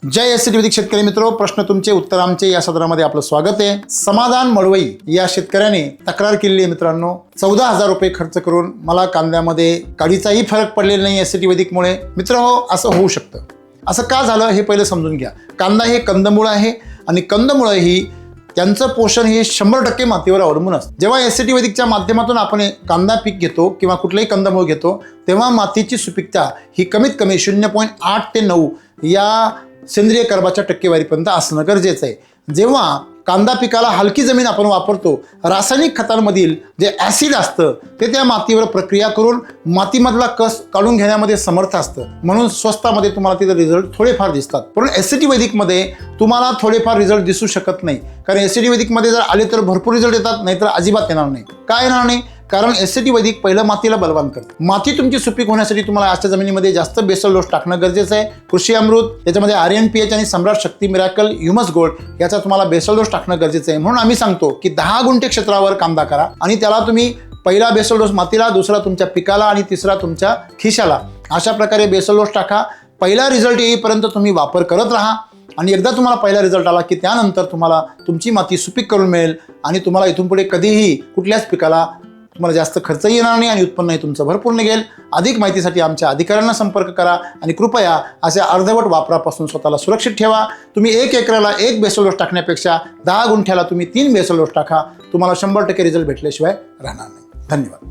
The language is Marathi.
जय एस वैदिक शेतकरी मित्रो, प्रश्न तुमचे उत्तर आमचे या सदरामध्ये आपलं स्वागत आहे। समाधान मळवई या शेतकऱ्याने तक्रार केली आहे मित्रांनो, 14,000 रुपये खर्च करून मला कांद्यामध्ये काडीचाही फरक पडलेला नाही एस वैदिकमुळे। मित्रहो, असं होऊ शकतं। असं का झालं हे पहिलं समजून घ्या। कांदा हे कंदमुळ आहे आणि कंदमुळ ही त्यांचं पोषण हे 100% मातीवर अवलंबून असतं। जेव्हा एस वैदिकच्या माध्यमातून आपण कांदा पीक घेतो किंवा कुठलंही कंदमुळ घेतो तेव्हा मातीची सुपीकता ही कमीत कमी 0.8 ते 9 या सेंद्रिय कर्बाच्या टक्केवारीपर्यंत असणं गरजेचं आहे। जेव्हा कांदा पिकाला हलकी जमीन आपण वापरतो, रासायनिक खतांमधील जे ॲसिड असतं ते त्या मातीवर प्रक्रिया करून मातीमधला कस काढून घेण्यामध्ये समर्थ असतं, म्हणून स्वस्तामध्ये तुम्हाला तिथे रिझल्ट थोडेफार दिसतात। पण एस वैदिकमध्ये तुम्हाला थोडेफार रिझल्ट दिसू शकत नाही, कारण एस वैदिकमध्ये जर आले तर भरपूर रिझल्ट येतात, नाहीतर अजिबात येणार नाही। काय येणार नाही? कारण एस वैदिक पहिलं मातीला बलवान करतं। माती तुमची सुपीक होण्यासाठी तुम्हाला अशा जमिनीमध्ये जास्त बेसल डोस टाकणं गरजेचं आहे। कृषी अमृत, त्याच्यामध्ये RNPH आणि सम्राट शक्ती मिराकल ह्युमस गोल्ड याचा तुम्हाला बेसल डोस टाकणं गरजेचं आहे। म्हणून आम्ही सांगतो की 10 गुंठे क्षेत्रावर कांदा करा आणि त्याला तुम्ही पहिला बेसल डोस मातीला, दुसरा तुमच्या पिकाला आणि तिसरा तुमच्या खिशाला, अशा प्रकारे बेसल डोस टाका। पहिला रिझल्ट येईपर्यंत तुम्ही वापर करत राहा आणि एकदा तुम्हाला पहिला रिझल्ट आला की त्यानंतर तुम्हाला तुमची माती सुपीक करून मिळेल आणि तुम्हाला इथून पुढे कधीही कुठल्याच पिकाला तुम्हाला जास्त खर्च येणार नाही आणि उत्पन्नही तुमचं भरपूर निघेल। अधिक माहितीसाठी आमच्या अधिकाऱ्यांना संपर्क करा आणि कृपया अशा अर्धवट वापरापासून स्वतःला सुरक्षित ठेवा। तुम्ही 1 एकराला 1 बेसल डोस टाकण्यापेक्षा 10 गुंठ्याला तुम्ही 3 बेसल डोस टाका, तुम्हाला 100% रिझल्ट भेटल्याशिवाय राहणार नाही। धन्यवाद।